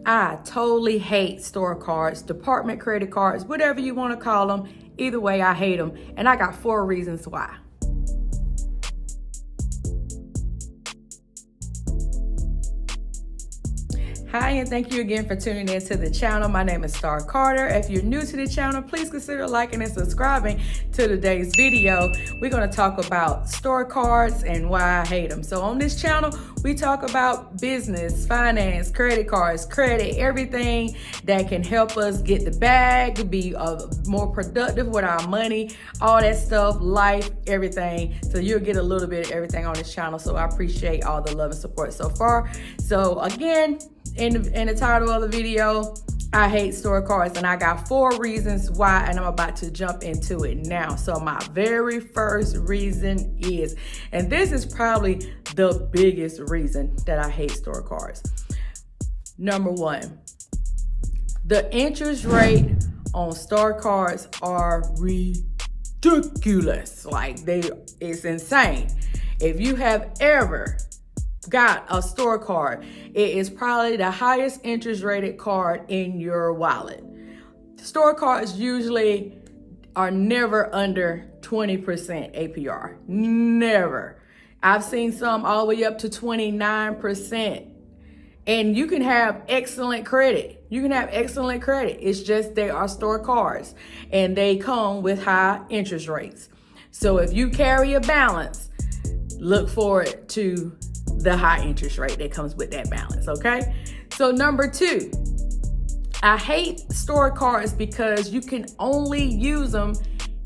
I totally hate store cards, department credit cards, whatever you want to call them. Either way, I hate them. And I got 4 reasons why. Hi, and thank you again for tuning in to the channel. My name is Star Carter. If you're new to the channel, please consider liking and subscribing to today's video. We're going to talk about store cards and why I hate them. So on this channel, we talk about business, finance, credit cards, credit, everything that can help us get the bag, be more productive with our money, all that stuff, life, everything. So you'll get a little bit of everything on this channel. So I appreciate all the love and support so far. So again, in the title of the video, I hate store cards, and I got 4 reasons why, and I'm about to jump into it now. So my very first reason is, and this is probably the biggest reason that I hate store cards. Number 1, the interest rate on store cards are ridiculous. Like it's insane. If you have ever got a store card, it is probably the highest interest rated card in your wallet. Store cards usually are never under 20% APR. Never. I've seen some all the way up to 29%. And you can have excellent credit. You can have excellent credit. It's just they are store cards and they come with high interest rates. So if you carry a balance, look forward to the high interest rate that comes with that balance, okay? So number 2, I hate store cards because you can only use them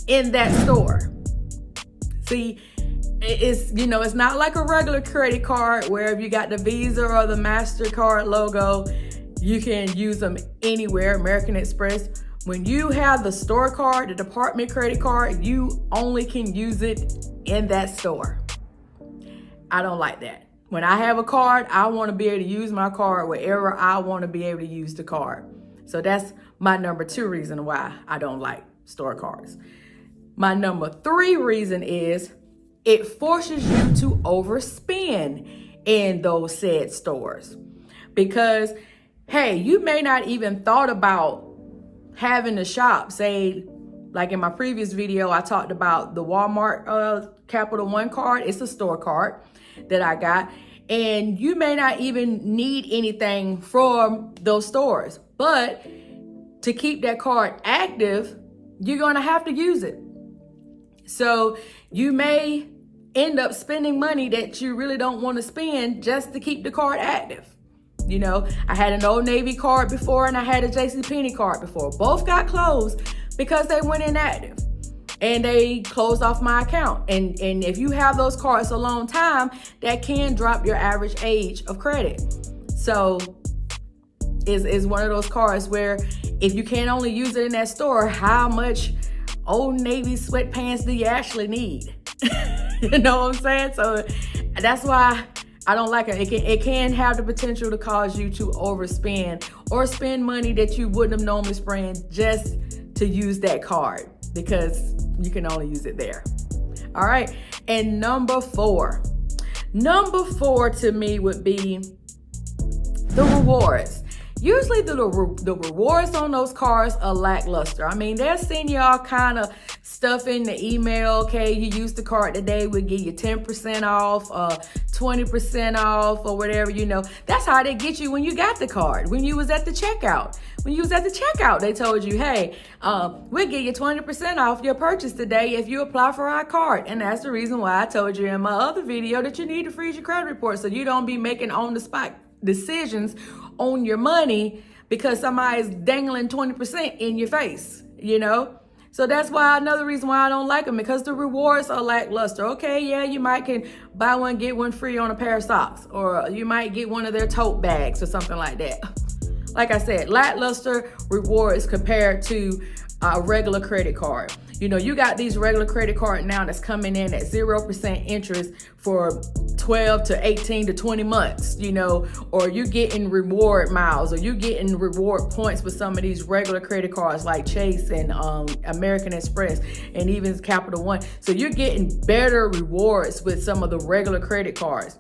in that store. See, it's not like a regular credit card where if you got the Visa or the MasterCard logo, you can use them anywhere, American Express. When you have the store card, the department credit card, you only can use it in that store. I don't like that. When I have a card, I want to be able to use my card wherever I want to be able to use the card. So that's my number 2 reason why I don't like store cards. My number 3 reason is it forces you to overspend in those said stores. Because, hey, you may not even thought about having to shop. Say, like in my previous video, I talked about the Walmart Capital One card. It's a store card that I got, and you may not even need anything from those stores, but to keep that card active, you're going to have to use it. So you may end up spending money that you really don't want to spend just to keep the card active. I had an Old Navy card before and I had a JCPenney card before. Both got closed because they went inactive. And they closed off my account. And if you have those cards a long time, that can drop your average age of credit. So it's one of those cards where if you can only use it in that store, how much Old Navy sweatpants do you actually need? You know what I'm saying? So that's why I don't like it. It can have the potential to cause you to overspend or spend money that you wouldn't have normally spent just to use that card, because you can only use it there. All right. And number 4 to me would be the rewards. Usually the rewards on those cards are lackluster. I mean, they'll send you all kind of stuff in the email. Okay, you used the card today, we'll give you 10% off, 20% off, or whatever. That's how they get you when you got the card. When you was at the checkout. They told you, hey, we'll give you 20% off your purchase today if you apply for our card. And that's the reason why I told you in my other video that you need to freeze your credit report so you don't be making on-the-spot decisions on your money because somebody's dangling 20% in your face, So that's why another reason why I don't like them, because the rewards are lackluster. Okay, yeah, you might can buy one, get one free on a pair of socks, or you might get one of their tote bags or something like that. Like I said, lackluster rewards compared to a regular credit card. You got these regular credit card now that's coming in at 0% interest for 12 to 18 to 20 months, or you're getting reward miles, or you're getting reward points with some of these regular credit cards like Chase and American Express and even Capital One. So you're getting better rewards with some of the regular credit cards.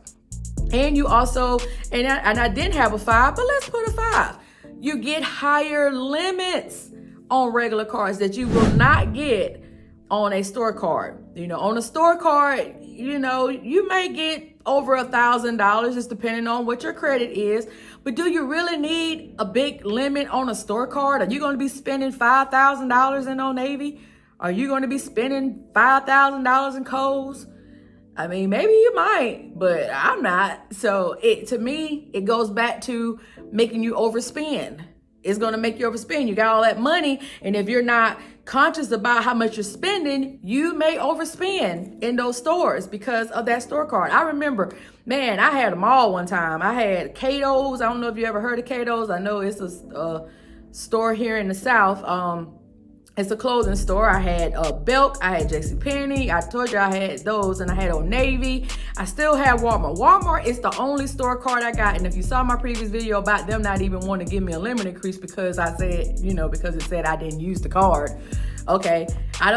And you also, and I didn't have a 5, but let's put a 5. you get higher limits on regular cards that you will not get on a store card. On a store card, you may get over $1,000, just depending on what your credit is. But do you really need a big limit on a store card? Are you going to be spending $5,000 in Old Navy? Are you going to be spending $5,000 in Kohl's? I mean, maybe you might, but I'm not. So to me, it goes back to making you overspend. It's going to make you overspend. You got all that money, and if you're not conscious about how much you're spending, you may overspend in those stores because of that store card. I remember, man, I had them all one time. I had Cato's. I don't know if you ever heard of Cato's. I know it's a store here in the South. It's a clothing store. I had Belk, I had JCPenney. I told you I had those, and I had Old Navy. I still have Walmart. Walmart is the only store card I got. And if you saw my previous video about them not even wanting to give me a limit increase because I said, because it said I didn't use the card. Okay, I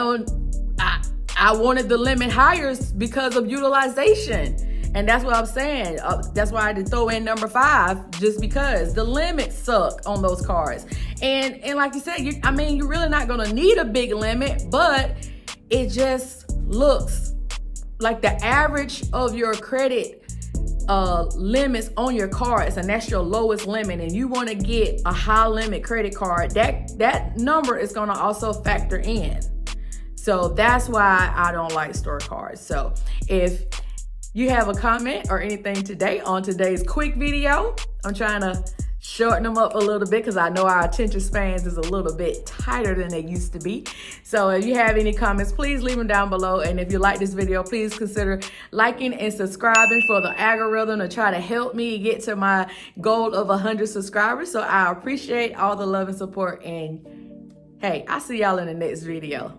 wanted the limit higher because of utilization. And that's what I'm saying. That's why I did throw in number 5, just because the limits suck on those cards. And like you said, you're really not going to need a big limit, but it just looks like the average of your credit limits on your cards, and that's your lowest limit, and you want to get a high limit credit card, that number is going to also factor in. So that's why I don't like store cards. So if you have a comment or anything today on today's quick video, I'm trying to shorten them up a little bit because I know our attention spans is a little bit tighter than they used to be. So if you have any comments, please leave them down below. And if you like this video, please consider liking and subscribing for the algorithm to try to help me get to my goal of 100 subscribers. So I appreciate all the love and support. And hey, I'll see y'all in the next video.